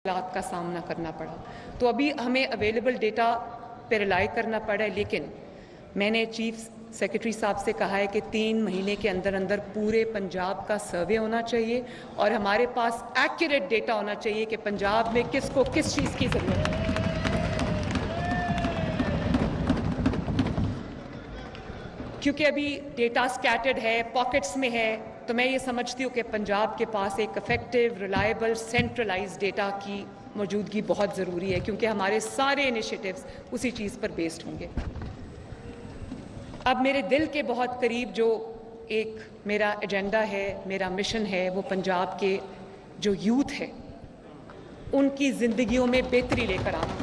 हालात का सामना करना पड़ा। तो अभी हमें अवेलेबल डेटा पे रिलाई करना पड़ा है, लेकिन मैंने चीफ सेक्रेटरी साहब से कहा है कि 3 महीने के अंदर अंदर पूरे पंजाब का सर्वे होना चाहिए और हमारे पास एक्यूरेट डेटा होना चाहिए कि पंजाब में किसको किस चीज़ की ज़रूरत है। क्योंकि अभी डेटा स्कैटर्ड है, पॉकेट्स में है, तो मैं ये समझती हूँ कि पंजाब के पास एक इफेक्टिव, रिलायबल, सेंट्रलाइज्ड डेटा की मौजूदगी बहुत ज़रूरी है, क्योंकि हमारे सारे इनिशिएटिव्स उसी चीज़ पर बेस्ड होंगे। अब मेरे दिल के बहुत करीब जो एक मेरा एजेंडा है, मेरा मिशन है, वो पंजाब के जो यूथ है उनकी ज़िंदगियों में बेहतरी लेकर आना।